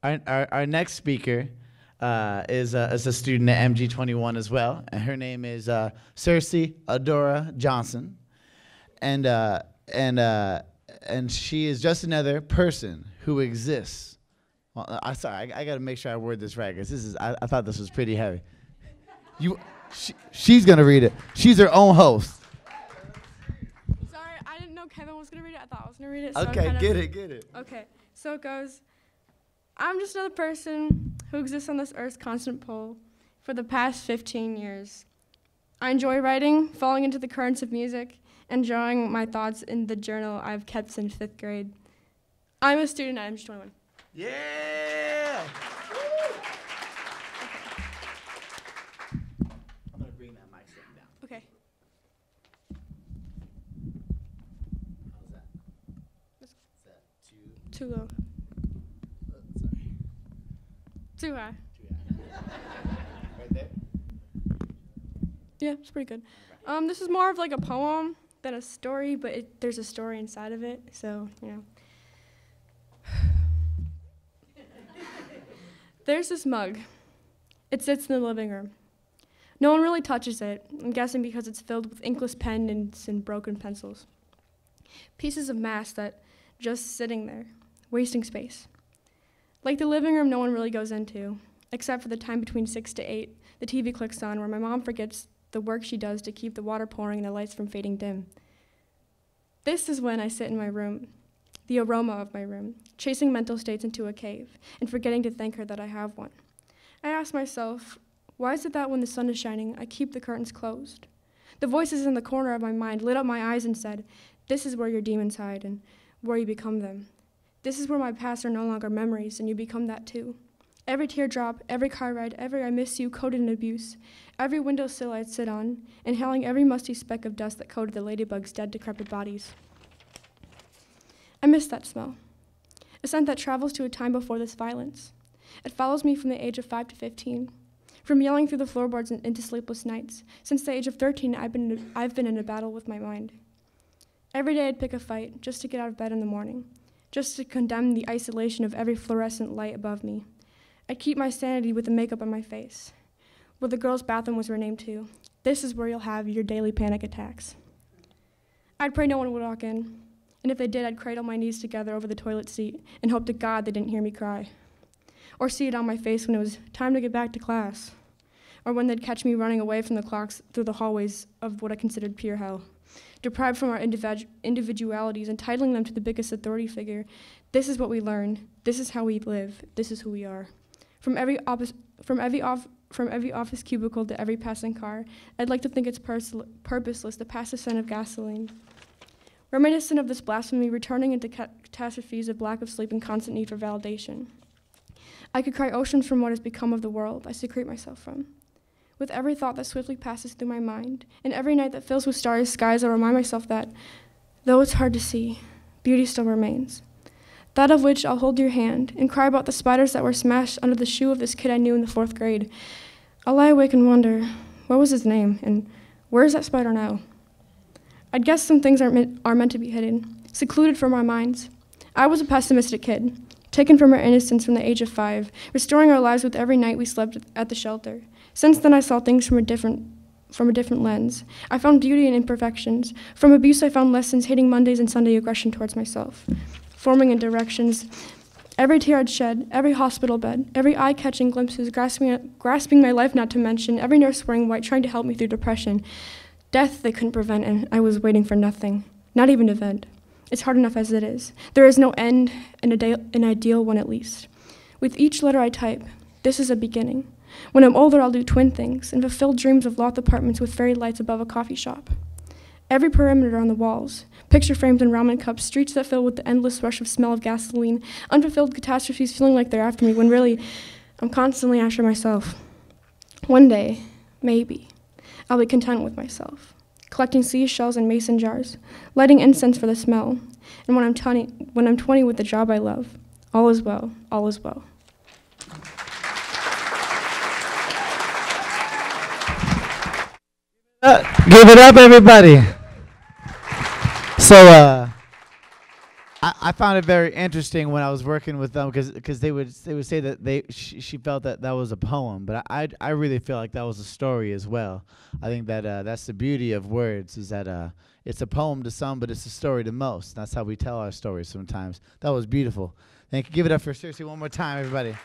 Our next speaker is a student at MG21 as well, and her name is Circe Adora Johnson, and she is just another person who exists. Well, I got to make sure I word this right, because I thought this was pretty heavy. She's gonna read it. She's her own host. Sorry, I didn't know Kevin was gonna read it. I thought I was gonna read it. So okay, get it. Okay, so it goes. I'm just another person who exists on this earth's constant pull for the past 15 years. I enjoy writing, falling into the currents of music, and drawing my thoughts in the journal I've kept since 5th grade. I'm a student at MG21. Yeah! I'm going to bring that mic stand down. Okay. How's that? Is that too low? Sorry. Too high. Right there? Yeah, it's pretty good. This is more of like a poem than a story, but there's a story inside of it, so, you know. There's this mug. It sits in the living room. No one really touches it, I'm guessing because it's filled with inkless pens and broken pencils. Pieces of mass that just sitting there, wasting space. Like the living room no one really goes into, except for the time between 6 to 8, the TV clicks on where my mom forgets the work she does to keep the water pouring and the lights from fading dim. This is when I sit in my room, the aroma of my room, chasing mental states into a cave and forgetting to thank her that I have one. I ask myself, why is it that when the sun is shining, I keep the curtains closed? The voices in the corner of my mind lit up my eyes and said, this is where your demons hide and where you become them. This is where my past are no longer memories and you become that too. Every teardrop, every car ride, every I miss you coded in abuse, every windowsill I'd sit on, inhaling every musty speck of dust that coated the ladybug's dead, decrepit bodies. I miss that smell, a scent that travels to a time before this violence. It follows me from the age of 5 to 15, from yelling through the floorboards into sleepless nights. Since the age of 13, I've been in a battle with my mind. Every day I'd pick a fight just to get out of bed in the morning, just to condemn the isolation of every fluorescent light above me. I'd keep my sanity with the makeup on my face, where the girls' bathroom was renamed to. This is where you'll have your daily panic attacks. I'd pray no one would walk in, and if they did, I'd cradle my knees together over the toilet seat and hope to God they didn't hear me cry, or see it on my face when it was time to get back to class, or when they'd catch me running away from the clocks through the hallways of what I considered pure hell, deprived from our individualities, entitling them to the biggest authority figure. This is what we learn. This is how we live. This is who we are. From every office cubicle to every passing car, I'd like to think it's purposeless to pass the scent of gasoline. Reminiscent of this blasphemy, returning into catastrophes of lack of sleep and constant need for validation. I could cry oceans from what has become of the world I secrete myself from. With every thought that swiftly passes through my mind, and every night that fills with starry skies, I remind myself that, though it's hard to see, beauty still remains. That of which I'll hold your hand and cry about the spiders that were smashed under the shoe of this kid I knew in the 4th grade. I'll lie awake and wonder, what was his name, and where is that spider now? I'd guess some things are meant to be hidden, secluded from our minds. I was a pessimistic kid, taken from our innocence from the age of 5, restoring our lives with every night we slept at the shelter. Since then, I saw things from a different lens. I found beauty in imperfections. From abuse, I found lessons, hating Mondays and Sunday aggression towards myself, forming in directions. Every tear I'd shed, every hospital bed, every eye-catching glimpses, grasping my life, not to mention, every nurse wearing white, trying to help me through depression. Death they couldn't prevent, and I was waiting for nothing, not even an event. It's hard enough as it is. There is no end, an ideal one at least. With each letter I type, this is a beginning. When I'm older, I'll do twin things and fulfill dreams of loft apartments with fairy lights above a coffee shop. Every perimeter on the walls, picture frames and ramen cups, streets that fill with the endless rush of smell of gasoline, unfulfilled catastrophes feeling like they're after me when really I'm constantly after myself. One day, maybe, I'll be content with myself, collecting seashells in mason jars, lighting incense for the smell, and when I'm 20 with the job I love, all is well, all is well. Give it up, everybody. So, I found it very interesting when I was working with them because they would say that she felt that that was a poem, but I really feel like that was a story as well. I think that that's the beauty of words, is that it's a poem to some, but it's a story to most. That's how we tell our stories sometimes. That was beautiful. Thank you. Give it up for Circe one more time, everybody.